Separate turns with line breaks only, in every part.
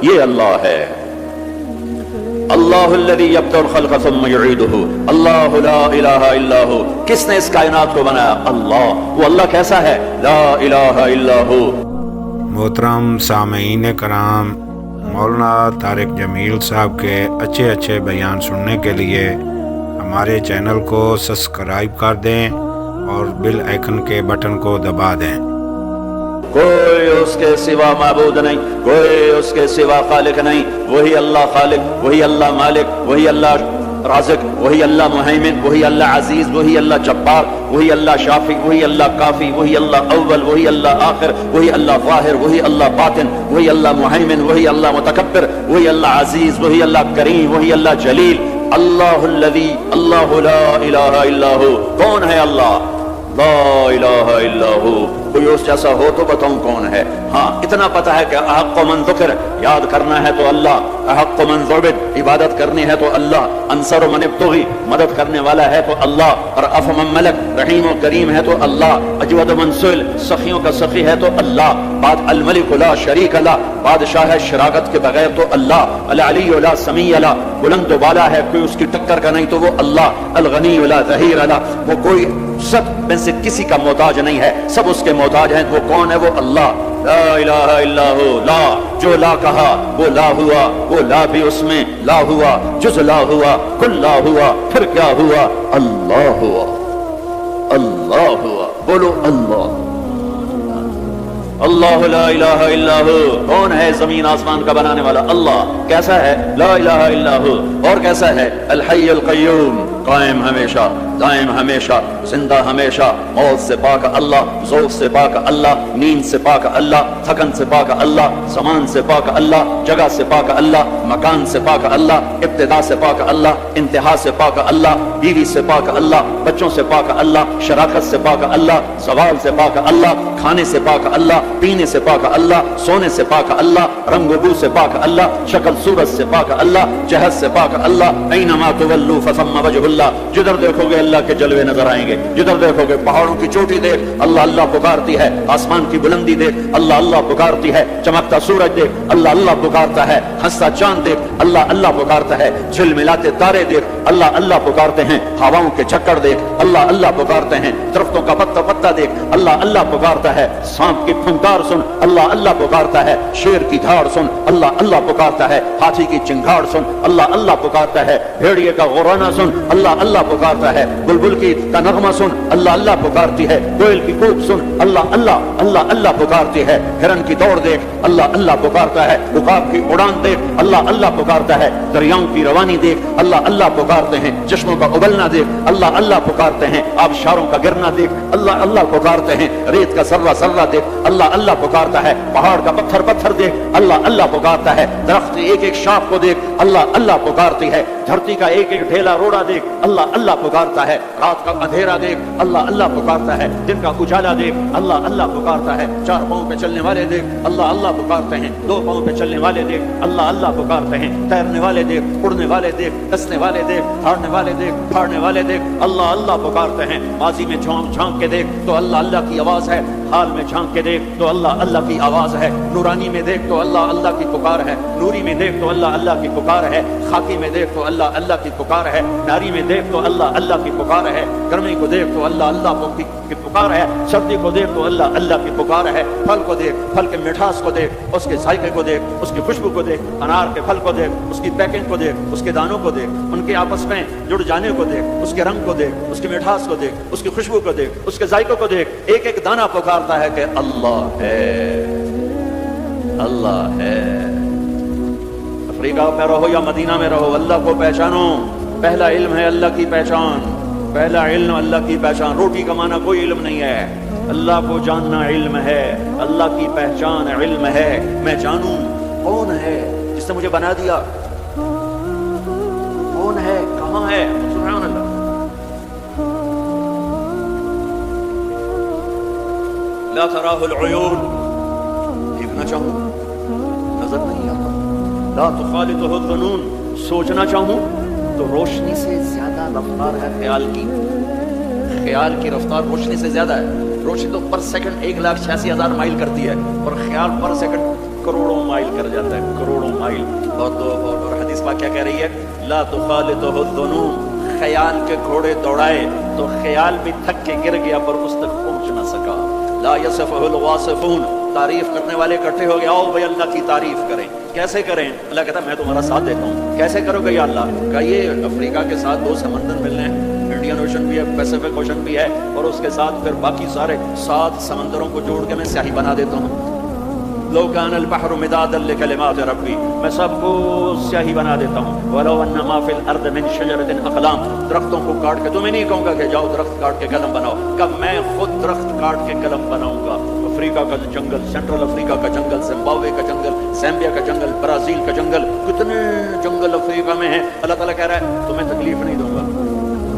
یہ اللہ ہے۔ اللہ الذی یبدأ الخلق ثم یعیدہ، اللہ لا الہ الا ہو۔ کس نے اس کائنات کو بنایا؟ اللہ۔ وہ اللہ کیسا ہے؟ لا الہ الا ہو۔
محترم سامعین کرام، مولانا طارق جمیل صاحب کے اچھے بیان سننے کے لیے ہمارے چینل کو سبسکرائب کر دیں اور بیل آئیکن کے بٹن کو دبا دیں۔
کوئی اس کے سوا معبود نہیں، کوئی اس کے سوا خالق نہیں۔ وہی اللہ خالق، وہی اللہ مالک، وہی اللہ رازق، وہی اللہ مہیمن، وہی اللہ عزیز، وہی اللہ جبار، وہی اللہ شافی، وہی اللہ کافی، وہی اللہ اول، وہی اللہ آخر، وہی اللہ ظاہر، وہی اللہ باطن، وہی اللہ مہیمن، وہی اللہ متکبر، وہی اللہ عزیز، وہی اللہ کریم، وہی اللہ جلیل۔ اللہ الذی، اللہ لا الہ الا ہو۔ کون ہے اللہ؟ لا الہ الا ہو۔ کوئی اس جیسا ہو تو بتاؤں کون ہے؟ ہاں اتنا پتا ہے کہ احق من ذکر، یاد کرنا ہے تو اللہ، احق من ذعبد، عبادت کرنی ہے تو اللہ، انصر من ابتغی، مدد کرنے والا ہے تو اللہ، اور اف من ملک، رحیم و کریم ہے تو اللہ، اجود من سئل، سخیوں کا سخی ہے تو اللہ، بعد الملک لا شریک لا، بادشاہ ہے شراکت کے بغیر تو اللہ، العلی لا سمیع لا، بلند و بالا ہے کوئی اس کی ٹکر کا نہیں تو وہ اللہ، الغنی لا ظہیر لا، وہ کوئی سب میں سے کسی کا محتاج نہیں ہے، سب اس کے محتاج ہیں۔ وہ کون ہے؟ وہ اللہ۔ لا الہ الا ہو۔ لا، جو لا کہا وہ لا ہوا، وہ لا بھی اس میں لا ہوا، جز لا ہوا، کل لا ہوا، پھر کیا ہوا؟ اللہ ہوا، اللہ ہوا۔ بولو اللہ۔ اللہ لا الہ الا ہو۔ کون ہے زمین آسمان کا بنانے والا؟ اللہ۔ کیسا ہے؟ لا الہ الا ہو۔ اور کیسا ہے؟ الحی القیوم، قائم ہمیشہ، دائم ہمیشہ، زندہ ہمیشہ، موت سے پاک اللہ، ذوق سے پاک اللہ، نیند سے پاک اللہ، تھکن سے پاک اللہ، زمان سے پاک اللہ، جگہ سے پاک اللہ، مکان سے پاک اللہ، ابتدا سے پاک اللہ، انتہا سے پاک اللہ، بیوی سے پاک اللہ، بچوں سے پاک اللہ، شراکت سے پاک اللہ، زوال سے پاک اللہ، کھانے سے پاک اللہ، پینے سے پاک اللہ، سونے سے پاک اللہ، رنگ و بو سے پاک اللہ، شکل صورت سے پاک اللہ، جہت سے پاک اللہ۔ اینما تولوا فثم وجہ اللہ۔ جدھر دیکھو گے اللہ کے جلوے نظر آئیں گے، جدھر دیکھو گے پہاڑوں کی چوٹی دیکھ، اللہ اللہ پکارتی ہے، آسمان کی بلندی دیکھ، اللہ اللہ پکارتی ہے، چمکتا سورج دیکھ، اللہ اللہ پکارتا ہے، ہنستا چاند دیکھ، اللہ اللہ پکارتا ہے، جھلملاتے تارے دیکھ، اللہ اللہ پکارتے ہیں، ہواؤں کے چکر دیکھ، اللہ اللہ پکارتے ہیں، درختوں کا پتا پتا دیکھ، اللہ اللہ پکارتا ہے، سانپ کی پھنکار سن، اللہ اللہ پکارتا ہے، شیر کی دھاڑ سن، اللہ اللہ پکارتا ہے، ہاتھی کی چنگھاڑ سن، اللہ اللہ پکارتا ہے، بھیڑیے کا غرانا سن، اللہ اللہ پکارتا ہے، بلبل کی کا نغمہ سن، اللہ اللہ پکارتی ہے، کوئل کی کوک سن، اللہ اللہ اللہ اللہ پکارتی ہے، ہرن کی دوڑ دیکھ، اللہ اللہ پکارتا ہے، عقاب کی اڑان دیکھ، اللہ اللہ پکارتا ہے، دریاؤں کی روانی دیکھ، اللہ اللہ پکارتے ہیں، چشموں کا ابلنا دیکھ، اللہ اللہ پکارتے ہیں، آبشاروں کا گرنا دیکھ، اللہ اللہ پکارتے ہیں، ریت کا سرہ سرہ دیکھ، اللہ اللہ پکارتا ہے، پہاڑ کا پتھر پتھر دیکھ، اللہ اللہ پکارتا ہے، درخت کی ایک ایک شاخ کو دیکھ، اللہ اللہ پکارتی ہے، دھرتی کا ایک ایک ڈھیلا روڑا دیکھ، اللہ اللہ پکارتا ہے، رات کا اندھیرا دیکھ، اللہ اللہ پکارتا ہے، دن کا اجالا دیکھ، اللہ اللہ پکارتا ہے، چار پاؤں پہ چلنے والے دیکھ، اللہ اللہ پکارتے ہیں، دو پاؤں پہ چلنے والے دیکھ، اللہ اللہ پکارتے ہیں، تیرنے والے دیکھ، اڑنے والے دیکھ، ڈسنے والے دیکھ، دھاڑنے والے دیکھ، پھاڑنے والے دیکھ، اللہ اللہ پکارتے ہیں، ماضی میں جھانک جھانک کے دیکھ تو اللہ اللہ کی آواز ہے، حال میں جھانک کے دیکھ تو اللہ اللہ کی آواز ہے، نورانی میں دیکھ تو اللہ اللہ کی پکار ہے، نوری میں دیکھ تو اللہ اللہ کی پکار ہے، خاکی میں دیکھ تو اللہ اللہ کی پکار ہے، ناری میں دیکھ تو اللہ اللہ کی پکار ہے، گرمی کو دیکھ تو اللہ اللہ کی پکار ہے، سردی کو دیکھ تو اللہ اللہ کی پکار ہے، پھل کو دیکھ، پھل کے مٹھاس کو دیکھ، اس کے ذائقے کو دیکھ، اس کی خوشبو کو دیکھ، انار کے پھل کو دیکھ، اس کی پیکنگ کو دیکھ، اس کے دانوں کو دیکھ، ان کے آپس میں جڑ جانے کو دیکھ، اس کے رنگ کو دیکھ، اس کی مٹھاس کو دیکھ، اس کی خوشبو کو دیکھ، اس کے ذائقوں کو دیکھ، ایک ایک دانہ پکارتا ہے کہ اللہ ہے، اللہ ہے۔ افریقہ میں رہو یا مدینہ میں رہو، اللہ کو پہچانو۔ پہلا علم ہے اللہ کی پہچان، پہلا علم اللہ کی پہچان، روٹی کمانا کوئی علم نہیں ہے، اللہ کو جاننا علم ہے، اللہ کی پہچان علم ہے، میں جانوں کون ہے جس نے مجھے بنا دیا، کون ہے، کہاں ہے، سبحان اللہ۔ لا تراہ العیون، دیکھنا چاہوں نظر نہیں آتا، لا تخالطہ الظنون، سوچنا چاہوں تو روشنی سے زیادہ رفتار ہے خیال کی، خیال کی رفتار روشنی سے زیادہ ہے۔ روشنی تو پر سیکنڈ 1,86,000 مائل کرتی ہے اور خیال پر سیکنڈ کروڑوں مائل کر جاتا ہے، کروڑوں اسماعیل. اور حدیث پاک کیا کہہ رہی ہے؟ لا تخالطہ الذنون، خیال کے گھوڑے دوڑائے تو خیال بھی تھک کے گر گیا پر اس تک پہنچ نہ سکا. لا یصفہ الواصفون، تعریف کرنے والے اکٹھے ہو گئے، آؤ بھائی اللہ کی تعریف کریں. کیسے کریں؟ اللہ کہتا ہے میں تمہارا ساتھ دیتا ہوں. کیسے کرو گے یا اللہ؟ کہ یہ افریقہ کے ساتھ 2 سمندر ملنے ہیں، انڈین اوشن بھی ہے، پیسیفک اوشن بھی ہے، اور اس کے ساتھ پھر باقی سارے 7 سمندروں کو جوڑ کے میں سیاہی بنا دیتا ہوں. لو کان البحر مدادا لکلمات ربی، میں سب کو سیاہی بنا دیتا ہوں. ولو ان ما فی الارض من شجرۃ اقلام، درختوں کو کاٹ کے، تمہیں نہیں کہوں گا کہ جاؤ درخت کاٹ کے قلم بناؤ، کہ میں خود درخت کاٹ کے قلم بناؤں گا. افریقہ کا جنگل، سینٹرل افریقہ کا جنگل، زمبابوے کا جنگل، زامبیا کا جنگل، برازیل کا جنگل، کتنے جنگل افریقہ میں ہیں. اللہ تعالیٰ کہہ رہا ہے تمہیں تکلیف نہیں دوں گا،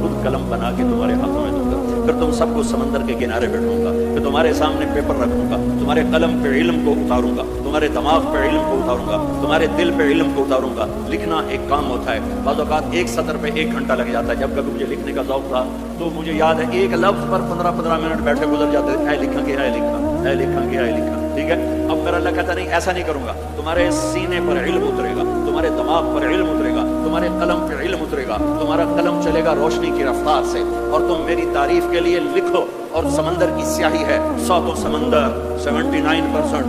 خود قلم بنا کے تمہارے ہاتھوں میں دوں گا. پھر تم سب کو سمندر کے کنارے بٹھوں گا، پھر تمہارے سامنے پیپر رکھوں گا، تمہارے قلم پہ علم کو اتاروں گا، تمہارے دماغ پہ علم کو اتاروں گا، تمہارے دل پہ علم کو اتاروں گا. لکھنا ایک کام ہوتا ہے، بعض اوقات 1 سطر پہ 1 گھنٹہ لگ جاتا ہے. جب کبھی مجھے لکھنے کا ذوق تھا تو مجھے یاد ہے 1 لفظ پر 15 منٹ بیٹھے گزر جاتے تھے. لکھا گیا ہے لکھا ہے لکھا گیا ہے لکھا. ٹھیک ہے، اب میرا اللہ کہتا نہیں ایسا نہیں کروں گا. تمہارے سینے پر علم اترے گا، تمہارے دماغ پر علم اترے گا، تمہارے قلم پہ علم اترے گا، تمہارا قلم چلے گا روشنی کی رفتار سے، اور تم میری تعریف کے لیے لکھو. اور سمندر کی سیاہی ہے، 100 سمندر 79%،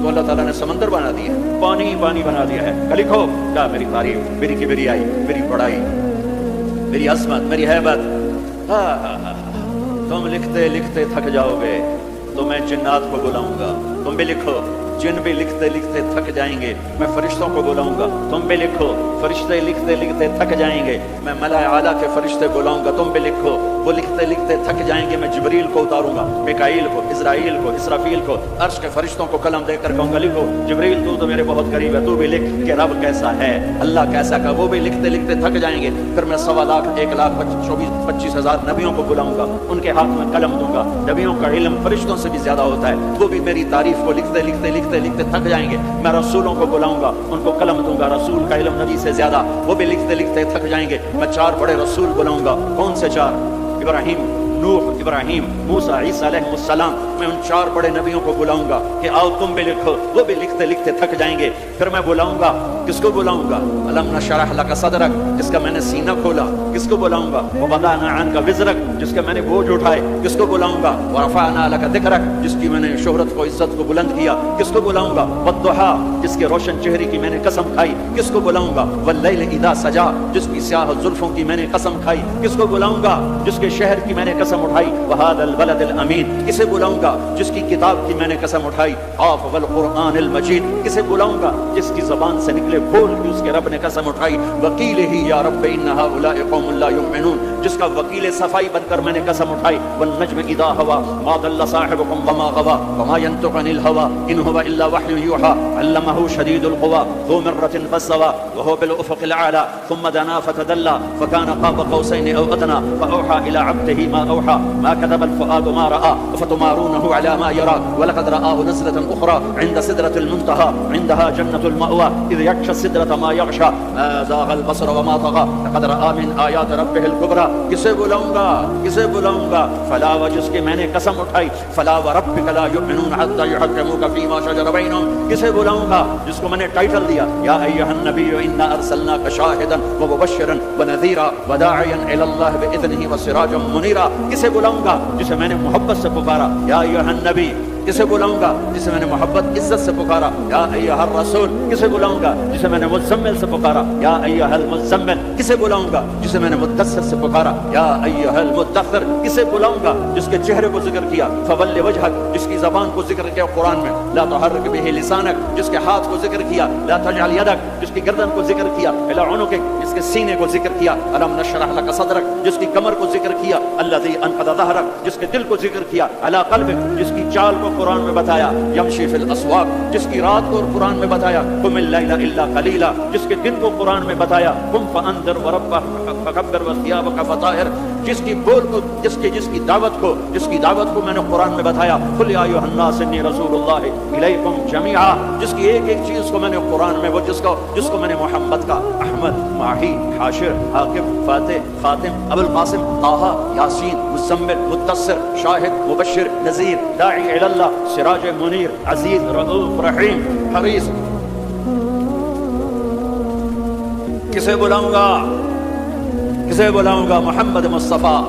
تو اللہ تعالیٰ نے سمندر بنا دیا ہے، پانی بنا دیا ہے. لکھو کیا میری تعریف، میری کبریائی، میری بڑائی، میری عظمت، میری ہیبت. تم لکھتے لکھتے تھک جاؤ گے تو میں جنات کو بلاؤں گا. تم بھی لکھو، جن بھی لکھتے لکھتے تھک جائیں گے میں فرشتوں کو بلاؤں گا. تم بھی لکھو، فرشتے لکھتے لکھتے تھک جائیں گے میں ملائے اعلیٰ کے فرشتے بلاؤں گا. تم بھی لکھو، وہ لکھتے لکھتے تھک جائیں گے میں جبریل کو اتاروں گا، میکائیل کو، اسرائیل کو، اسرافیل کو، عرش کے فرشتوں کو قلم دے کر کہوں گا لکھو. جبریل تو میرے بہت قریب ہے، تو بھی لکھ کہ رب کیسا ہے، اللہ کیسا کا. وہ بھی لکھتے لکھتے تھک جائیں گے. پھر میں 1.25 لاکھ 1,24,25 ہزار نبیوں کو بلاؤں گا، ان کے ہاتھ میں قلم دوں گا. نبیوں کا علم فرشتوں سے بھی زیادہ ہوتا ہے، وہ بھی میری تعریف کو لکھتے لکھتے لکھتے لکھتے تھک جائیں گے. میں رسولوں کو بلاؤں گا، ان کو قلم دوں گا، رسول کا علم نبی سے زیادہ، وہ بھی لکھتے لکھتے تھک جائیں گے. میں 4 بڑے رسول بلاؤں گا. کون سے 4؟ ابراہیم، نوح، ابراہیم، موسیٰ، عیسیٰ علیہ السلام. میں ان 4 بڑے نبیوں کو بلاؤں گا کہ آؤ تم بھی لکھو. وہ بھی لکھتے لکھتے تھک جائیں گے. پھر میں بلاؤں گا، کس کو بلاؤں گا؟ الم نشرح لک صدرک، جس کا میں نے سینہ کھولا. کس کو بلاؤں گا؟ ووضعنا عنک وزرک، جس کا میں نے بوجھ اٹھائے. کس کو بلاؤں گا؟ ورفعنا لک ذکرک، جس کی میں نے شہرت کو، عزت کو بلند کیا. کس کو بلاؤں گا؟ والضحیٰ، جس کے روشن چہرے کی میں نے قسم کھائی. کس کو بلاؤں گا؟ واللیل اذا سجا، جس کی سیاہ زلفوں کی میں نے قسم کھائی. کس کو بلاؤں گا؟ جس کے شہر کی میں نے قسم اٹھائی. وہذا البلد الامین، کسے بلاؤں گا؟ جس کی کتاب کی میں نے قسم اٹھائی. قاف والقرآن المجید، کسے بلاؤں گا؟ جس کی زبان سے نکلے بول کی اس کے رب نے قسم اٹھائی. وکیل ہی یا رب ان ہؤلاء قوم لا یؤمنون، جس کا وکیل صفائی بن کر میں نے قسم اٹھائی. والنجم اذا هوى ما ضل صاحبكم وما غوى وما ينطق عن الهوى ان هو الا وحي يوحى علمه شديد القوى ذو مرة فاستوى وهو بالافق الاعلى ثم دنا فتدلى فكان قاب قوسين او ادنى فاوحى الى عبده ما اوحى ما كذب الفؤاد ما راى افتمارونه على ما يرى ولقد رآه نزلة اخرى عند سدرة المنتهى عندها جنة المأوى اذ يغشى السدرة ما يغشى ما زاغ البصر وما طغى لقد رآ من آیات ربه الكبرى. کسے بلاؤں گا؟ کسے بلاؤں گا؟ فلا، و جس کی میں نے قسم اٹھائی. فلا وربک لا یؤمنون حتى يحكموك فيما شجر بينهم. کسے بلاؤں گا؟ جس کو میں نے ٹائٹل دیا یا ایھا النبی انا ارسلناک شاہدا ومبشرا ونذیرا وداعیا الی اللہ باذنہ وسراجا منیرا. کسے بلاؤں گا؟ جسے میں نے محبت سے پکارا یا ایھا النبی. کسے بلاؤں گا؟ جسے میں نے محبت عزت سے پکارا یا ایھا الرسول. کسے بلاؤں گا؟ جسے میں نے مزمل سے پکارا یا ایھا المزمل. کسے بلاؤں گا؟ جسے میں نے مدثر سے پکارا یا ایھا المدثر. کسے بلاؤں گا؟ جس کے چہرے کو ذکر کیا فول وجہک، جس کی زبان کو ذکر کیا قرآن میں لا تحرک به لسانک، جس کے ہاتھ کو ذکر کیا لا تجعل یدک، جس کی گردن کو ذکر کیا الی عنقک، جس کے سینے کو ذکر کیا الم نشرح لک صدرک، جس کی کمر کو ذکر کیا الذی انقض ظہرک، جس کے دل کو ذکر کیا علی قلبک، جس کی چال کو قرآن میں بتایا یمشی فی الاسواق، جس کی رات کو قرآن میں بتایا قم اللیل الا قلیلا، جس کے دن کو قرآن میں بتایا قم فانذر وربک فکبر وثیابک فطہر، جس کی بول کو، جس کی دعوت کو میں نے قرآن میں بتایا قل یا ایھا الناس انی رسول اللہ الیکم جمیعا، جس کی ایک ایک چیز کو میں نے قرآن میں، وہ جس کو میں نے محمد کا احمد، ماہی، حاشر، حاکم، فاتح، خاتم، ابوالقاسم، طٰہٰ، یاسین، مزمل، مدثر، شاہد، مبشر، نذیر، داعی الی اللہ، سراج منیر، عزیز، رؤوف، رحیم، حریص، کسے بلاؤں گا؟ محمد مصطفیٰ.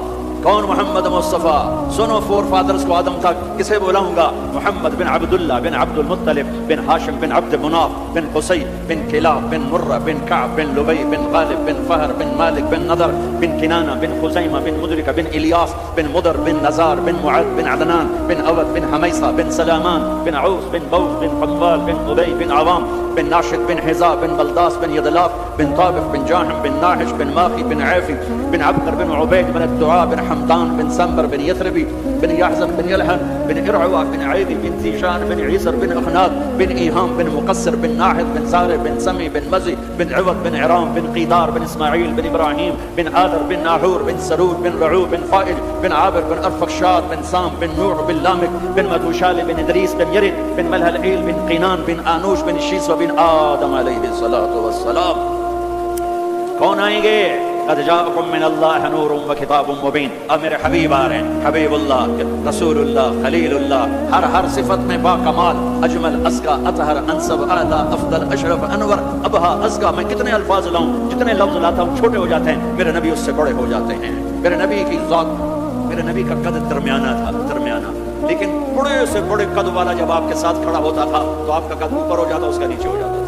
کون محمد مصطفیٰ؟ سنو فور فادرز کو آدم تک. کسے بلاؤں گا؟ محمد بن عبداللہ بن عبد المطلب بن ہاشم بن عبد مناف بن قصی بن کلاب بن مرہ بن کعب بن لبی بن غالب بن فہر بن مالک بن نضر بن کنانہ بن خزیمہ بن مدرکہ بن الیاس بن مدر بن نزار بن معد بن عدنان بن اود بن حمیصہ بن سلامان بن عوس بن بوز بن قنوال بن ابی بن عوام بن ناشد بن حذاء بن بلداس بن یدلاف بن طابق بن جاحم بن ناحش بن ماخی بن عیفی بن عبقر بن عبید بن الدعاء بن حمدان بن سنبر بن یثربی بن یحزن بن یلحن بن ارعوا بن عیدی بن زیشان بن عیسر بن اخناد بن ایہام بن مقصر بن ناحد بن زارع بن سمی بن مزی بن عوض بن عرام بن قیدار بن اسماعیل بن ابراہیم بن آدر بن ناحور بن سرود بن رعو بن فائل بن عابر بن ارفخشاد بن سام بن نوح بن لامک بن مدوشال بن ادریس بن یرد بن ملہلعیل بن قینان بن آنوش بن شیس و بن آدم علیہ السلام. کون آئیں گے؟ قد جاءکم من اللہ نور و کتاب مبین. اب میرے حبیب آ رہے ہیں. حبیب اللہ، رسول اللہ، خلیل اللہ، ہر صفت میں با کمال، اجمل، ازکا، اطہر، انسب، اعلیٰ، افضل، اشرف، انور، ابہا، ازکا. میں کتنے الفاظ لاؤں، جتنے لفظ لاتا ہوں چھوٹے ہو جاتے ہیں. میرے نبی اس سے بڑے ہو جاتے ہیں. میرے نبی کی ذات، میرے نبی کا قد درمیانہ تھا، درمیانہ. لیکن بڑے سے بڑے قد والا جب آپ کے ساتھ کھڑا ہوتا تھا تو آپ کا قد اوپر ہو جاتا، اس کا نیچے ہو جاتا تھا.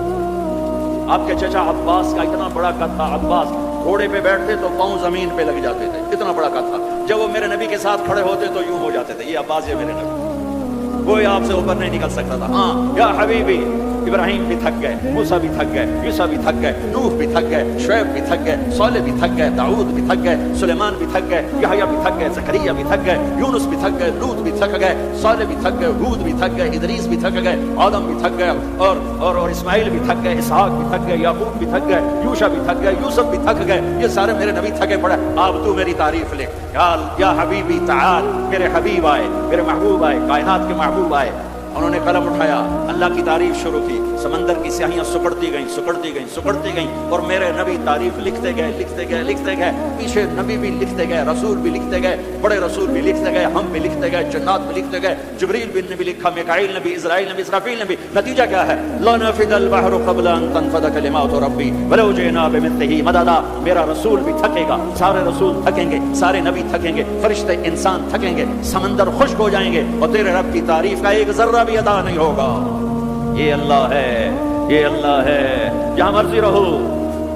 آپ کے چچا عباس کا اتنا بڑا قد تھا. عباس گھوڑے پہ بیٹھتے تو پاؤں زمین پہ لگ جاتے تھے، اتنا بڑا قد تھا. جب وہ میرے نبی کے ساتھ کھڑے ہوتے تو یوں ہو جاتے تھے. یہ عباس ہے میرے نبی، کوئی آپ سے اوپر نہیں نکل سکتا تھا. ہاں یا حبیبی، ابراہیم بھی تھک گئے، موسیٰ بھی تھک گئے، یوسف بھی تھک گئے، نوح بھی تھک گئے، شعیب بھی تھک گئے، صالح بھی تھک گئے، داؤد بھی تھک گئے، سلیمان بھی تھک گئے، یحییٰ بھی تھک گئے، زکریا بھی تھک گئے، یونس بھی تھک گئے، لوط بھی تھک گئے، صالح بھی تھک گئے، ہود بھی تھک گئے، ادریس بھی تھک گئے، آدم بھی تھک گئے، اور اسماعیل بھی تھک گئے، اسحاق بھی تھک گئے، یعقوب بھی تھک گئے، یوشع بھی تھک گئے، یوسف بھی تھک گئے. یہ سارے میرے نبی تھکے پڑے. اب تو میری تعریف لے. یا حبیبی تعال. میرے حبیب آئے، میرے محبوب آئے، کائنات کے محبوب آئے. انہوں نے قلم اٹھایا، اللہ کی تعریف شروع کی. سمندر کی سیاہیاں سکڑتی گئیں اور میرے نبی تعریف لکھتے گئے. پیچھے نبی بھی لکھتے گئے، رسول بھی لکھتے گئے، بڑے رسول بھی لکھتے گئے، ہم بھی لکھتے گئے، جنات بھی لکھتے گئے، جبریل نے بھی لکھا، میکائیل نے بھی، اسرائیل نے بھی، اسرافیل نے بھی. نتیجہ کیا ہے؟ لا نفد البحر قبل ان تنفد کلمات ربی ولو جئنا بمثله مددا. میرا رسول بھی تھکے گا، سارے رسول تھکیں گے، سارے نبی تھکیں گے، فرشتے انسان تھکیں گے، سمندر خشک ہو جائیں گے اور تیرے رب کی تعریف کا ایک ذرہ بھی ادا نہیں ہوگا. یہ اللہ ہے، یہ اللہ ہے. جہاں مرضی رہو،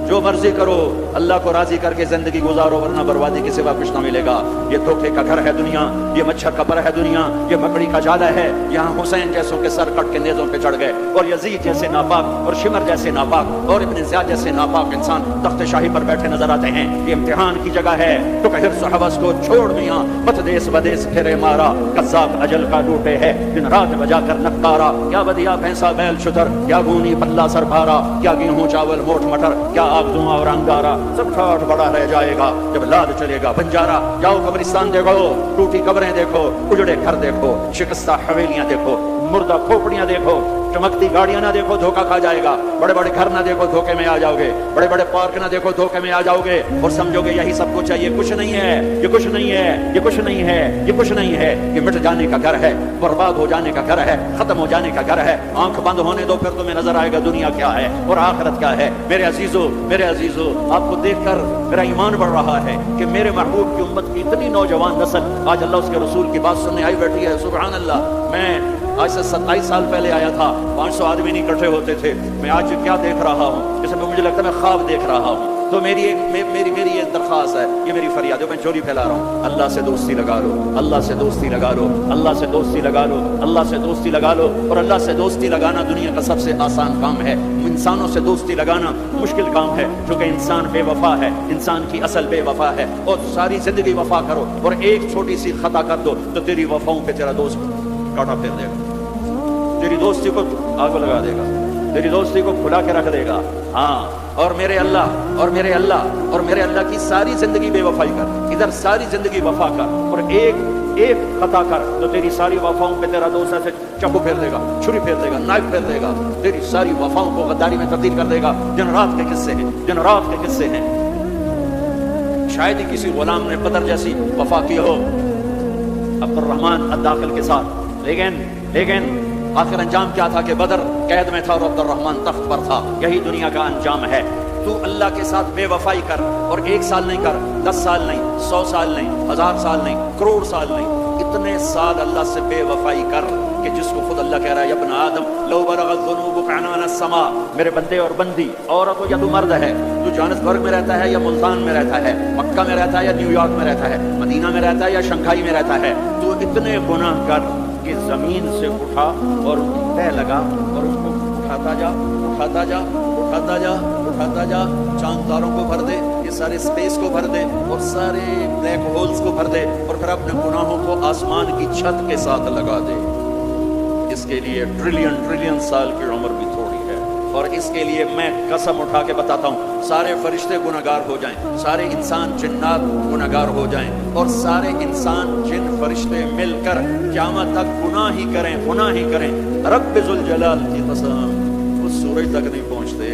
جو مرضی کرو، اللہ کو راضی کر کے زندگی گزارو، ورنہ بربادی کے سوا کچھ نہ ملے گا. یہ دھوکے کا گھر ہے دنیا، یہ مچھر کا پر ہے دنیا، یہ مکڑی کا جالا ہے. یہاں حسین جیسوں کے سر کٹ کے نیزوں پہ چڑھ گئے، اور یزید جیسے ناپاک، اور شمر جیسے ناپاک، اور ابن زیاد جیسے ناپاک انسان تخت شاہی پر بیٹھے نظر آتے ہیں. یہ امتحان کی جگہ ہے. تو کہ حرص و ہوس کو چھوڑ میاں، مت دیس بدیس پھرے مارا. قذاب اجل کا ڈوٹے ہے، دن رات بجا کر نکارا. کیا بدیا بھینسا بیل شتر، کیا گونی پلہ سر بھارا، کیا گیہوں چاول موٹ مٹر، کیا آگ دھواں اور انگارا. سب ٹھاٹ بڑا رہ جائے گا جب لاد چلے گا بنجارا. جاؤ قبرستان دیکھو، ٹوٹی قبریں دیکھو، اجڑے گھر دیکھو، شکستہ حویلیاں دیکھو، مردہ کھوپڑیاں دیکھو، چمکتی گاڑیاں نہ دیکھو، دھوکہ کھا جائے گا. بڑے بڑے گھر نہ دیکھو، دھوکے میں آ جاؤ گے. بڑے بڑے پارک نہ دیکھو، دھوکے میں آ جاؤ گے اور سمجھو گے یہی سب کچھ ہے. یہ کچھ نہیں ہے، یہ کچھ نہیں ہے، یہ کچھ نہیں ہے، یہ کچھ نہیں ہے. یہ مٹ جانے کا گھر ہے، برباد ہو جانے کا گھر ہے، ختم ہو جانے کا گھر ہے. آنکھ بند ہونے دو، پھر تمہیں نظر آئے گا دنیا کیا ہے اور آخرت کیا ہے. میرے عزیزو، میرے عزیزو، آپ کو دیکھ کر میرا ایمان بڑھ رہا ہے کہ میرے محبوب کی امت کی اتنی نوجوان نسل آج اللہ اس کے رسول کی بات سننے آئی بیٹھی ہے. سبحان اللہ. میں آج سے 27 سال پہلے آیا تھا، 500 آدمی نہیں اکٹھے ہوتے تھے. میں آج کیا دیکھ رہا ہوں، جیسے مجھے لگتا ہے میں خواب دیکھ رہا ہوں. تو میری یہ درخواست ہے، یہ میری فریاد ہے. میں چوری پھیلا رہا ہوں. اللہ سے دوستی لگا لو، اللہ سے دوستی لگا لو، اللہ سے دوستی لگا لو، اللہ سے دوستی لگا لو. اور اللہ سے دوستی لگانا دنیا کا سب سے آسان کام ہے. انسانوں سے دوستی لگانا مشکل کام ہے، کیونکہ انسان بے وفا ہے، انسان کی اصل بے وفا ہے. اور ساری زندگی وفا کرو اور ایک چھوٹی سی خطا کر دو تو تیری وفاؤں پہ تیرا دوست کاٹا پھیر دے گا، تیری دوستی کو آگ لگا دے گا، تیری دوستی کو کھلا کے رکھ دے گا. ہاں. اور میرے اللہ کی ساری زندگی بے وفائی کر، ادھر ساری زندگی وفا کر، اور ایک خطا کر تو تیری ساری وفاؤں پہ تیرا دوست ایسے چاقو پھیر دے گا، چھری پھیر دے گا، نائف پھیر دے گا، تیری ساری وفاؤں کو غداری میں تبدیل کر دے گا. دن رات کے قصے ہیں. شاید ہی کسی غلام نے بدر جیسی وفا کی ہو عبد الرحمن الداخل کے ساتھ، لیکن آخر انجام کیا تھا کہ بدر قید میں تھا اور عبد الرحمن تخت پر تھا. یہی دنیا کا انجام ہے. تو اللہ کے ساتھ بے وفائی کر، اور 1 سال نہیں کر، 10 سال نہیں، 100 سال نہیں، 1000 سال نہیں، کروڑ سال نہیں، اتنے سال اللہ سے بے وفائی کر کہ جس کو خود اللہ کہہ رہا ہے یا ابن آدم لو بلغت ذنوبک عنان السماء، میرے بندے اور بندی، عورت ہو یا تو مرد ہے، تو جوہانسبرگ میں رہتا ہے یا ملتان میں رہتا ہے، مکہ میں رہتا ہے یا نیو یارک میں رہتا ہے، مدینہ میں رہتا ہے یا شنگھائی میں رہتا ہے، تو اتنے گناہ کر کہ زمین سے اٹھا اور تہ لگا اور اس کو اٹھاتا جا اٹھاتا جا اٹھاتا جا اٹھاتا جا، چاند تاروں کو بھر دے، یہ سارے اسپیس کو بھر دے اور سارے بلیک ہولز کو بھر دے، اور پھر اپنے گناہوں کو آسمان کی چھت کے ساتھ لگا دے۔ اس کے لیے ٹریلین سال کی عمر بھی تھوڑی ہے، اور اس کے لیے میں قسم اٹھا کے بتاتا ہوں سارے فرشتے گناہگار ہو جائیں، سارے انسان جنات گناہگار ہو جائیں، اور سارے انسان جن فرشتے مل کر قیامت تک گناہ ہی کریں، رب ذوالجلال کی قسم وہ سورج تک نہیں پہنچتے،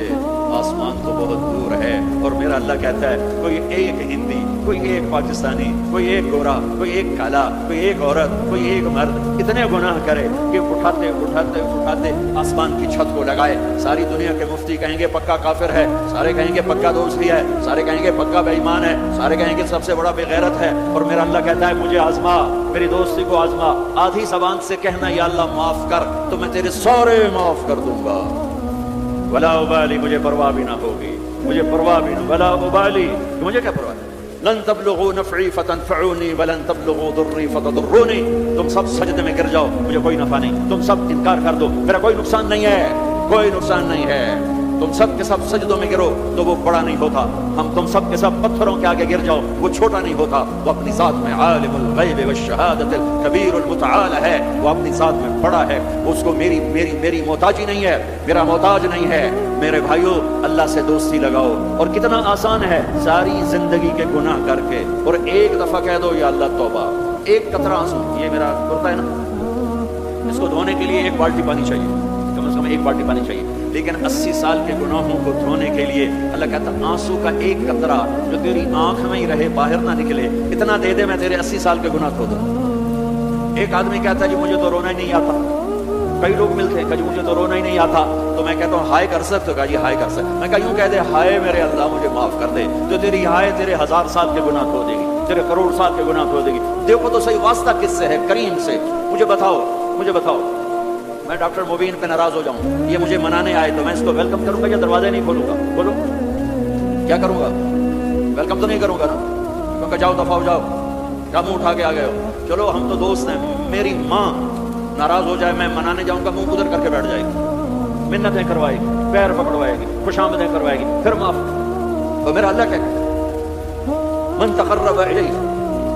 آسمان تو بہت دور ہے۔ اور میرا اللہ کہتا ہے کوئی ایک ہندی، کوئی ایک پاکستانی، کوئی ایک گورا، کوئی ایک کالا، کوئی ایک عورت، کوئی ایک مرد اتنے گناہ کرے کہ اٹھاتے اٹھاتے اٹھاتے آسمان کی چھت کو لگائے، ساری دنیا کے مفتی کہیں گے پکا کافر ہے، سارے کہیں گے پکا دوستی ہے، سارے کہیں گے پکا بے ایمان ہے، سارے کہیں گے سب سے بڑا بے غیرت ہے، اور میرا اللہ کہتا ہے مجھے آزما، میری دوستی کو آزما، آدھی زبان سے کہنا یا اللہ معاف کر تو میں تیرے سارے معاف کر دوں گا، ولا ابالی، مجھے پرواہ بھی نہ ہوگی، مجھے پرواہ بھی نہ، ولا ابالی، مجھے کیا پرواہ ہے، لن تبلغوا نفعی فتنفعونی ولن تبلغوا ضری فتضرونی، تم سب سجدے میں گر جاؤ مجھے کوئی نفع نہیں، تم سب انکار کر دو میرا کوئی نقصان نہیں ہے، کوئی نقصان نہیں ہے، تم سب کے سب سجدوں میں گرو تو وہ بڑا نہیں ہوتا، تم سب کے سب پتھروں کے آگے گر جاؤ وہ چھوٹا نہیں ہوتا، وہ اپنی ذات میں عالم الغیب والشہادۃ الکبیر المتعال ہے، وہ اپنی ذات میں بڑا ہے، اس کو میری محتاجی نہیں ہے، میرا محتاج نہیں ہے۔ میرے بھائیو اللہ سے دوستی لگاؤ، اور کتنا آسان ہے ساری زندگی کے گناہ کر کے، اور ایک دفعہ کہہ دو یا اللہ توبہ، ایک قطرہ آنسو، یہ میرا کرتا ہے نا، اس کو دھونے کے لیے 1 بالٹی پانی چاہیے، کم از کم 1 بالٹی پانی چاہیے، لیکن 80 سال کے گناہوں کو دھونے کے لیے اللہ کہتا آنسو کا 1 قطرہ جو تیری آنکھ میں ہی رہے باہر نہ نکلے، اتنا دے دے میں تیرے 80 سال کے گناہ دھو دوں۔ ایک آدمی کہتا ہے جی مجھے تو رونا ہی نہیں آتا، کئی لوگ ملتے ہیں کہ جی مجھے تو رونا ہی نہیں آتا، تو میں کہتا ہوں ہائے کر سکتے ہو؟ کہا جی ہائے کر سکتے، میں کہا یوں کہہ دے ہائے میرے اللہ مجھے معاف کر دے، جو تیری ہائے تیرے 1000 سال کے گناہ دھو دے گی، تیرے کروڑ سال کے گناہ دھو دے گی۔ دیکھو تو صحیح واسطہ کس سے ہے؟ کریم سے۔ مجھے بتاؤ میں ڈاکٹر مبین پہ ناراض ہو جاؤں، یہ مجھے منانے آئے تو میں اس کو ویلکم کروں گا یا دروازے نہیں کھولوں گا؟ بولو کیا کروں گا؟ ویلکم تو نہیں کروں گا نا، کیونکہ جاؤ دفعہ ہو جاؤ، کیا منہ اٹھا کے آ گئے ہو، چلو ہم تو دوست ہیں، میری ماں ناراض ہو جائے میں منانے جاؤں گا، منہ ادھر کر کے بیٹھ جائے گی، منتیں کروائے گی، پیر پکڑوائے گی، خوشامدیں کروائے گی، پھر معاف۔ تو میرا اللہ کہے من تقرب الیہ،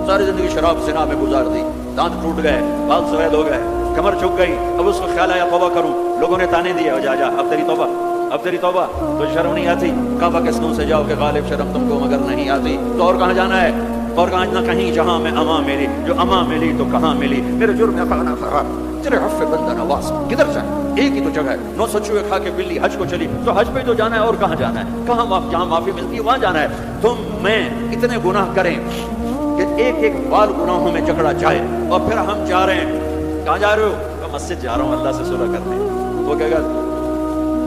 ساری زندگی شراب زنا میں گزار دی، دانت ٹوٹ گئے، بال سفید ہو گئے، کمر جھک گئی، اب اس کو خیال آیا توبہ کروں، لوگوں نے تانے دیے جا اب تیری توبہ، تو شرم نہیں آتی؟ کعبہ کے سنوں سے جاؤ کہ غالب شرم تم کو مگر نہیں آتی، تو اور کہاں جانا ہے؟ اور کہاں نہ کہیں جہاں میں اما ملی، جو اما ملی تو کہاں ملی، میرے جرم خانہ فرار تیرے حف بندہ نواز، کدھر جائے؟ ایک ہی تو جگہ ہے، 900 چوہے کھا کے بلی حج کو چلی، تو حج پہ تو جانا ہے، اور کہاں جانا ہے؟ کہاں جہاں معافی ملتی ہے وہاں جانا ہے۔ تم میں اتنے گناہ کریں کہ ایک بال گناہوں میں جکڑا جائے، اور پھر ہم جا رہے ہیں، کہاں جا رہے ہو؟ کہ مسجد جا رہا ہوں اللہ سے صلح کرنے، وہ کہے گا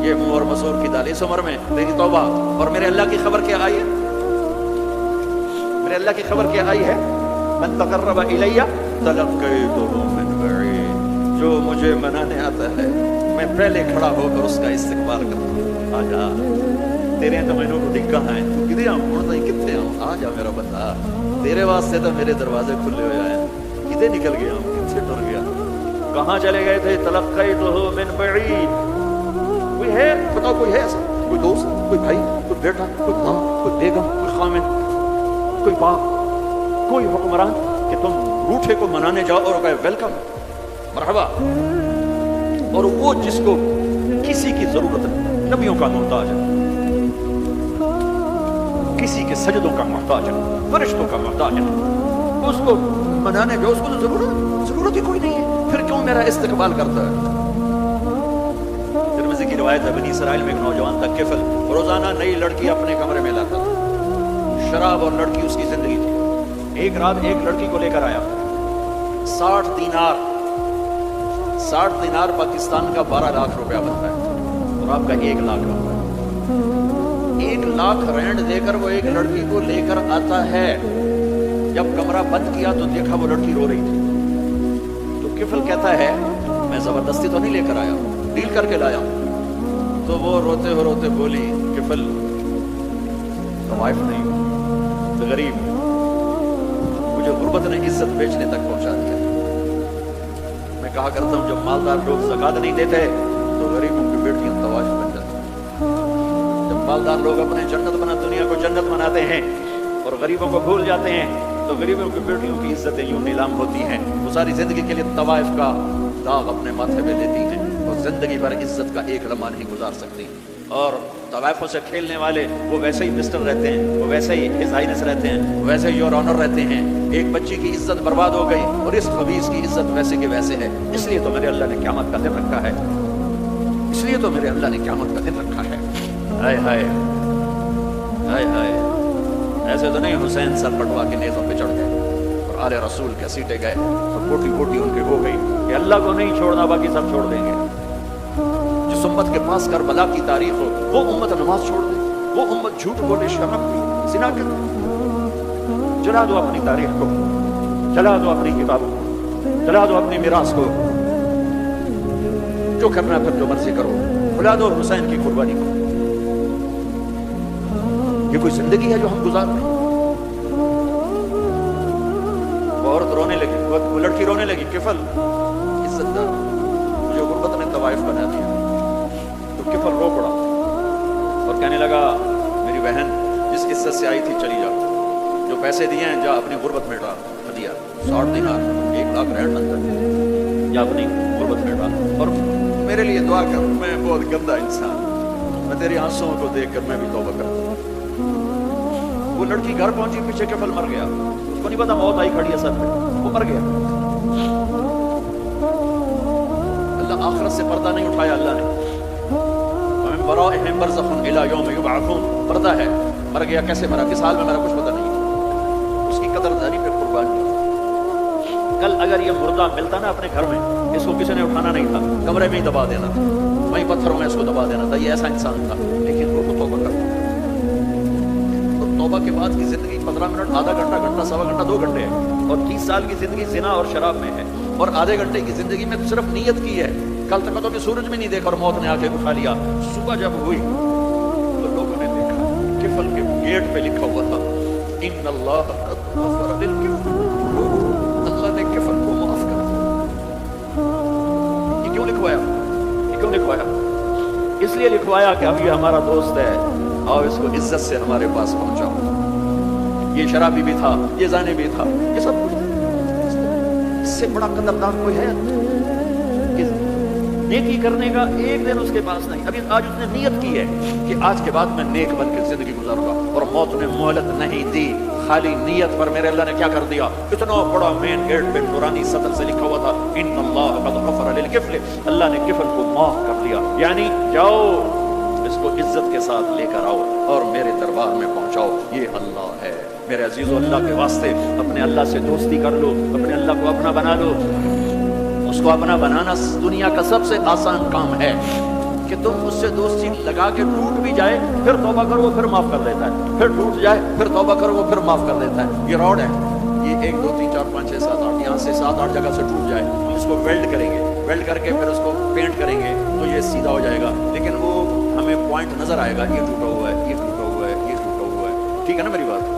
یہ منہ اور مسور کی دال، اس عمر میں تیری توبہ، اور میرے اللہ کی خبر کیا آئی ہے؟ میرے اللہ کی خبر کیا آئی ہے؟ من تقرب الیہ تلقیتہ من بعید، جو مجھے منانے آتا ہے میں پہلے کھڑا ہو کر اس کا استقبال کرتا ہوں، آ جا تیرے تو میں نے کہاں ہے، تو کدھر آؤں، مڑتا ہی کتنے آؤں، آ جا میرا بندہ، تیرے واسطے تو میرے دروازے کھلے ہوئے آئے، کدھر نکل گیا ہوں، کن سے ٹر گیا، کہاں چلے گئے تھے؟ تلقیتہ من بعید۔ کوئی ہے بتاؤ، کوئی ہے ایسا؟ کوئی دوست، کوئی بھائی، کوئی بیٹا، کوئی ماں، کوئی بیگم، کوئی خامن، کوئی باپ، کوئی حکمران کہ تم روٹھے کو منانے جاؤ اور کہے ویلکم مرحبا، اور وہ جس کو کسی کی ضرورت نہیں، نبیوں کا محتاج ہے، کسی کے سجدوں کا محتاج ہے، فرشتوں کا محتاج ہے، اس کو منانے جاؤ، اس کو تو ضرورت ہی کوئی نہیں ہے، پھر کیوں میرا استقبال کرتا ہے؟ ترمذی کی روایت ہے، بنی اسرائیل میں ایک نوجوان تھا کفل، روزانہ نئی لڑکی اپنے کمرے میں لاتا تھا، شراب اور لڑکی اس کی زندگی تھی۔ ایک رات ایک لڑکی کو لے کر آیا، 60 دینار پاکستان کا 12 لاکھ روپیہ بنتا ہے، اور آپ کا 1 لاکھ بنتا ہے۔ 1,00,000 رینڈ دے کر وہ ایک لڑکی کو لے کر آتا ہے. جب کمرہ بند کیا تو دیکھا وہ لڑکی رو رہی تھی. تو کفل کہتا ہے میں زبردستی تو نہیں لے کر آیا, ڈیل کر کے لایا. تو وہ روتے روتے بولی کفل وائف نہیں, غریب, مجھے غربت نے عزت بیچنے تک پہنچا دیا. میں کہا کرتا ہوں جب مالدار لوگ زکات نہیں دیتے تو غریبوں کی بیٹیاں تواش بن جاتی. جب مالدار لوگ اپنے دنیا کو جنت بناتے ہیں اور غریبوں کو بھول جاتے ہیں تو غریبوں کی بیٹیوں کی عزتیں یوں نیلام ہوتی ہیں. وہ ساری زندگی کے لیے طوائف کا داغ اپنے ماتھے پہ لیتی ہیں اور زندگی بھر عزت کا ایک لمحہ نہیں گزار سکتی. اور طوائفوں سے کھیلنے والے وہ ویسے ہی مسٹر رہتے ہیں, وہ ویسے ہی ہز ہائنس رہتے ہیں, وہ ویسے ہی یور آنر رہتے ہیں. ایک بچی کی عزت برباد ہو گئی اور اس خبیث کی عزت ویسے کے ویسے ہے. اس لیے تو میرے اللہ نے قیامت کا دن رکھا ہے, اس لیے تو میرے اللہ نے قیامت کا دن رکھا ہے. ہائے ہائے ہائے ہائے, ایسے تو نہیں حسین سر پٹوا کے نیزوں پہ چڑھ گئے اور آل رسول کے سیٹے گئے اور بوٹی بوٹی ان کے ہو گئی کہ اللہ کو نہیں چھوڑنا باقی سب چھوڑ دیں گے. جس امت کے پاس کربلا کی تاریخ ہو وہ امت نماز چھوڑ دے, وہ امت جھوٹ بولے, شرم کی, زنا کرے. جلا دو اپنی تاریخ کو, جلا دو اپنی کتابوں کو, جلا دو اپنی میراث کو. جو کرنا پھر جو مرضی کرو, بلا دو حسین کی قربانی کو. یہ کوئی زندگی ہے جو ہم گزار رہے ہیں؟ وہ عورت رونے لگی, وہ لڑکی رونے لگی, کفل عزت دار, مجھے غربت نے طوائف بنا دیا. تو کفل رو پڑا اور کہنے لگا میری بہن جس عزت سے آئی تھی چلی جا, جو پیسے دیے ہیں جا اپنی غربت مٹا. دیا 60 دینار, 1,00,000 رینڈ اندر, یا اپنی غربت مٹا. اور میرے لیے دعا کر, میں بہت گندا انسان, میں تیری آنسوؤں کو دیکھ کر میں بھی توبہ کرتا ہوں. وہ لڑکی گھر پہنچی, پیچھے کفل مر گیا. اس کو نہیں پتا موت آئی کھڑی ہے سر پہ, وہ مر گیا. اللہ آخرت سے پردہ نہیں اٹھایا اللہ نے. وَمِن وَرَائِهِمْ بَرْزَخٌ إِلَىٰ يَوْمِ يُبْعَثُونَ, پردہ ہے. مر گیا, کیسے مرا, کس حال میں مرا, کچھ پتہ نہیں. اس کی قدردانی پہ قربان کی. کل اگر یہ مردہ ملتا نا اپنے گھر میں, اس کو کسی نے اٹھانا نہیں تھا, کمرے میں ہی دبا دینا تھا, وہیں پتھروں میں اس کو دبا دینا تھا. یہ ایسا انسان تھا, لیکن وہ توبہ کرتا. توبہ کے بعد کی زندگی 15 منٹ, آدھا گھنٹہ, گھنٹہ, سوا گھنٹہ, 2 گھنٹے ہے. اور 30 سال کی زندگی زنا اور شراب میں ہے. اور آدھے گھنٹے کی زندگی میں صرف نیت کی ہے. کل تک تو بھی سورج بھی نہیں دیکھا اور موت نے آ کے اٹھا لیا. صبح جب ہوئی تو لوگوں نے دیکھا کفل کے گیٹ پہ لکھا ہوا تھا ان اللہ غفر للکفل, اللہ نے کفل کو معاف کر دیا. یہ کیوں لکھوایا, یہ کیوں لکھوایا؟ اس لیے لکھوایا کہ اب یہ ہمارا دوست ہے, اور اس کو عزت سے ہمارے پاس پہنچاؤ. یہ شرابی بھی تھا, یہ زانی بھی تھا, یہ سب کچھ. اس سے بڑا قدردان کوئی ہے؟ نیکی کرنے کا ایک دن اس کے پاس نہیں. ابھی آج اس نے نیت کی ہے کہ آج کے بعد میں نیک بن کے زندگی گزاروں گا, اور موت نے مہلت نہیں دی. خالی نیت پر میرے اللہ نے کیا کر دیا, اتنا بڑا مین گیٹ پہ نورانی سطر سے لکھا ہوا تھا ان اللہ قد غفر للکفل, اللہ نے کفل کو معاف کر دیا. یعنی جاؤ اس کو عزت کے ساتھ لے کر آؤ اور میرے دربار میں پہنچاؤ. یہ اللہ ہے. میرے عزیزو, اللہ کے واسطے اپنے اللہ سے دوستی کر لو, اپنے اللہ کو اپنا بنا لو. اس کو اپنا بنانا دنیا کا سب سے آسان کام ہے کہ تم اس سے دوستی لگا کے ٹوٹ بھی جائے پھر توبہ کرو وہ پھر معاف کر دیتا ہے, پھر ٹوٹ جائے پھر توبہ کرو وہ پھر معاف کر دیتا ہے. یہ روڈ ہے, یہ 1 2 3 4 5 6 7 8 یہاں سے 7 8 جگہ سے ٹوٹ جائے, ہم اس کو ویلڈ کریں گے, ویلڈ کر کے پھر اس کو پینٹ کریں گے تو یہ سیدھا ہو جائے گا. لیکن وہ ہمیں پوائنٹ نظر آئے گا, یہ ٹوٹا ہوا ہے, یہ ٹوٹا ہوا ہے, یہ ٹوٹا ہوا ہے. ٹھیک ہے نا میری بات؟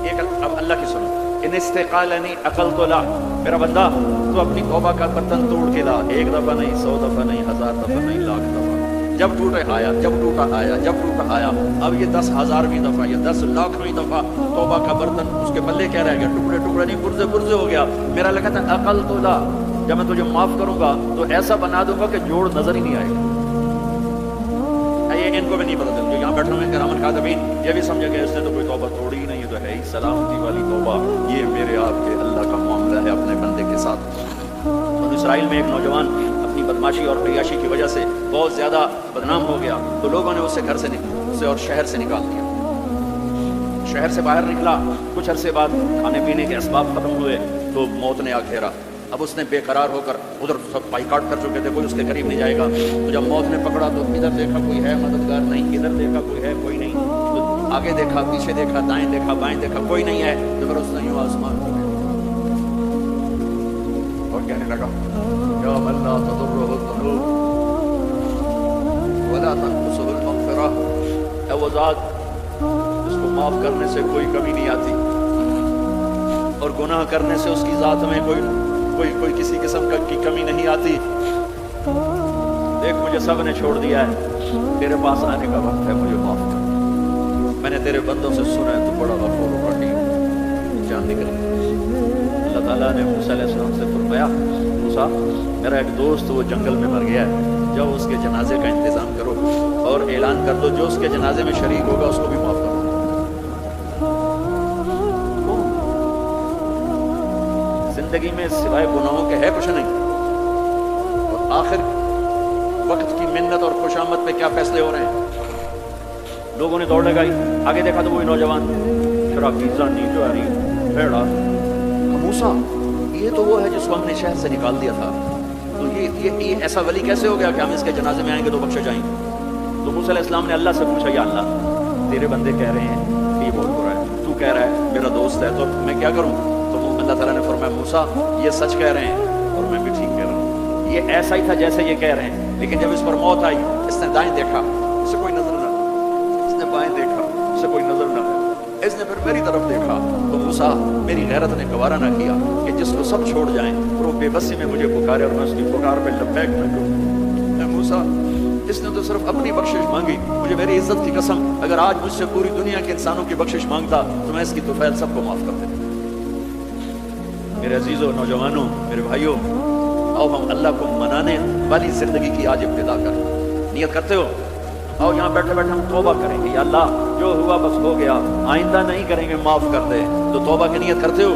ایک اب اللہ کی سنو, ان استقالنی عقلت لا, میرا بندہ تو اپنی توبہ کا برتن توڑ کے لا. 1 دفعہ نہیں, 100 دفعہ نہیں, 1000 دفعہ نہیں, 1,00,000 دفعہ. جب ٹوٹے آیا, جب ٹوٹا آیا, جب ٹوٹا آیا. اب یہ 10,000ویں دفعہ, یہ 10,00,000ویں دفعہ توبہ کا برتن اس کے پلے کیا رہ گیا, ٹکڑے ٹکڑے نہیں, پرزے پرزے ہو گیا. میرا اللہ کہتا ہے عقلت لا, جب میں تجھے معاف کروں گا تو ایسا بنا دوں گا کہ جوڑ نظر ہی نہیں آئے گا. یہ ان کو بھی نہیں پتا چلتا, یہاں بیٹھے ہوئے کرامن کاتبین یہ بھی سمجھے کہ اس نے تو کوئی توبہ توڑی ہی نہیں, یہ تو ہے ہی سلامتی والی توبہ. یہ میرے آپ کے اللہ کا معاملہ ہے اپنے بندے کے ساتھ. اور اسرائیل میں ایک نوجوان اپنی بدماشی اور عیاشی کی وجہ سے بہت زیادہ بدنام ہو گیا, تو لوگوں نے اسے گھر سے اسے اور شہر سے نکال دیا. شہر سے باہر نکلا, کچھ عرصے بعد کھانے پینے کے اسباب ختم ہوئے تو موت نے آ گھیرا. اب اس نے بے قرار ہو کر ادھر سب بائیکاٹ کر چکے تھے، کوئی اس کے قریب نہیں جائے گا۔ تو جب موت نے پکڑا تو ادھر دیکھا کوئی ہے مددگار نہیں، ادھر دیکھا کوئی ہے کوئی نہیں، تو آگے دیکھا پیچھے دیکھا دائیں دیکھا بائیں دیکھا کوئی نہیں ہے، تو پھر اس نے یوں آسمان کو اور کہنے لگا یا من لا تضرہ الذنوب ولا تنقصه المغفرہ، اے وہ ذات اس کو معاف کرنے سے کوئی کمی نہیں آتی اور گناہ کرنے سے اس کی ذات میں کوئی کسی قسم کی کمی نہیں آتی۔ دیکھ مجھے سب نے چھوڑ دیا ہے، تیرے پاس آنے کا وقت ہے، مجھے معاف کر، میں نے تیرے بندوں سے سنا ہے تو بڑا غفور و رحیم۔ جان نکلی، اللہ تعالیٰ نے موسیٰ علیہ السلام سے فرمایا موسیٰ میرا ایک دوست وہ جنگل میں مر گیا ہے، جاؤ اس کے جنازے کا انتظام کرو اور اعلان کر دو جو اس کے جنازے میں شریک ہوگا اس کو بھی معاف کرو۔ زندگی میں سوائے گناہوں کے ہے کچھ نہیں، اور آخر وقت کی منت اور خوشامد پہ کیا فیصلے ہو رہے ہیں۔ لوگوں نے دوڑ لگائی، آگے دیکھا تو وہی نوجوان شرابی زانی جواری بھیڑا۔ موسیٰ یہ تو وہ ہے جس کو ہم نے شہر سے نکال دیا تھا، تو یہ ایسا ولی کیسے ہو گیا کہ ہم اس کے جنازے میں آئیں گے تو بخشے جائیں گے؟ تو موسیٰ علیہ السلام نے اللہ سے پوچھا یا اللہ تیرے بندے کہہ رہے ہیں کہ یہ بہت برا ہے، تو کہہ رہا ہے میرا دوست ہے، تو میں کیا کروں؟ تو اللہ تعالیٰ نے فرمایا موسیٰ یہ سچ کہہ رہے ہیں اور میں بھی ٹھیک کہہ رہا ہوں، یہ ایسا ہی تھا جیسے یہ کہہ رہے ہیں، لیکن جب اس پر موت آئی اس نے دائیں دیکھا اسے کوئی نظر نہ آیا، اس نے بائیں دیکھا اسے کوئی نظر نہ آیا، اس نے پھر میری طرف دیکھا تو موسیٰ میری غیرت نے گوارا نہ کیا کہ جس کو سب چھوڑ جائیں اور وہ بے بسی میں مجھے پکارے اور میں اس کی پکار پہ لبیک نہ کروں۔ اے موسیٰ اس نے تو صرف اپنی بخشش مانگی، مجھے میری عزت کی قسم اگر آج مجھ سے پوری دنیا کے انسانوں کی بخشش مانگتا تو میں اس کی طفیل سب کو معاف کر دیتا۔ میرے عزیزوں، نوجوانوں، میرے بھائیوں، آؤ ہم اللہ کو منانے والی زندگی کی آج ابتدا کریں۔ نیت کرتے ہو؟ آؤ یہاں بیٹھے بیٹھے ہم توبہ کریں گے، یا اللہ جو ہوا بس ہو گیا، آئندہ نہیں کریں گے، معاف کر دے۔ تو توبہ کی نیت کرتے ہو؟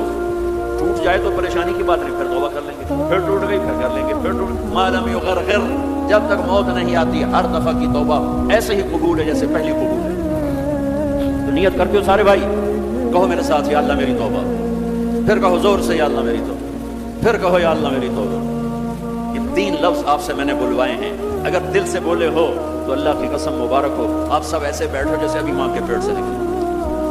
ٹوٹ جائے تو پریشانی کی بات نہیں، پھر توبہ کر لیں گے، پھر ٹوٹ گئی پھر کر لیں گے، پھر ٹوٹ ما لم یغرغر، جب تک موت نہیں آتی ہر دفعہ کی توبہ ایسے ہی قبول ہے جیسے پہلی قبول ہے۔ تو نیت کرتے ہو سارے بھائی؟ کہو میرے ساتھ یا اللہ میری توبہ، پھر کہو زور سے یا اللہ میری توبہ، پھر کہو یا اللہ میری توبہ۔ یہ 3 لفظ آپ سے میں نے بلوائے ہیں، اگر دل سے بولے ہو تو اللہ کی قسم مبارک ہو، آپ سب ایسے بیٹھو جیسے ابھی ماں کے پیٹ سے نکلے،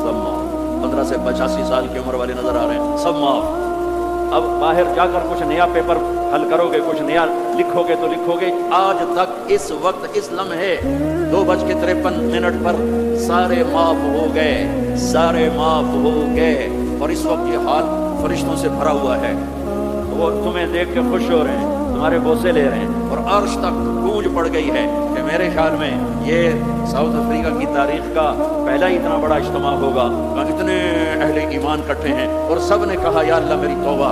سب معاف۔ 15 سے 85 سال کی عمر والے نظر آ رہے ہیں، سب معاف۔ اب باہر جا کر کچھ نیا پیپر حل کرو گے، کچھ نیا لکھو گے تو لکھو گے آج تک اس وقت اس لمحے 2:53 پر سارے معاف ہو گئے، سارے معاف ہو گئے، اور اس وقت یہ حال فرشتوں سے بھرا ہوا ہے، وہ تمہیں دیکھ کے خوش ہو رہے ہیں، تمہارے بوسے لے رہے ہیں، اور عرش تک گونج پڑ گئی ہے کہ میرے خیال میں یہ ساؤتھ افریقہ کی تاریخ کا پہلا ہی اتنا بڑا اجتماع ہوگا، اتنے اہل ایمان کٹھے ہیں اور سب نے کہا یا اللہ میری توبہ۔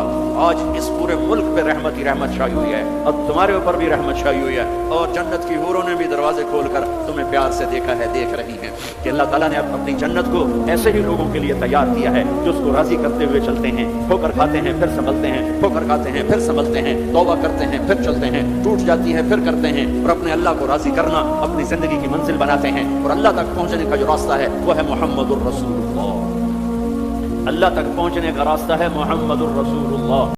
آج اس پورے ملک پہ رحمت ہی رحمت چھائی ہوئی ہے، اور تمہارے اوپر بھی رحمت چھائی ہوئی ہے، اور جنت کی حوروں نے بھی دروازے کھول کر تمہیں پیار سے دیکھا ہے، دیکھ رہی ہیں کہ اللہ تعالیٰ نے اپنی جنت کو ایسے ہی لوگوں کے لیے تیار کیا ہے جو اس کو راضی کرتے ہوئے چلتے ہیں، ٹھوکر کھاتے ہیں پھر سنبھلتے ہیں، ٹھوکر کھاتے ہیں پھر سنبھلتے ہیں، توبہ کرتے ہیں پھر چلتے ہیں، ٹوٹ جاتی ہے پھر کرتے ہیں، اور اپنے اللہ کو راضی کرنا اپنی زندگی کی منزل بناتے ہیں، اور اللہ تک پہنچنے کا جو راستہ ہے وہ ہے محمد الرسول اللہ۔ اللہ تک پہنچنے کا راستہ ہے محمد الرسول اللہ۔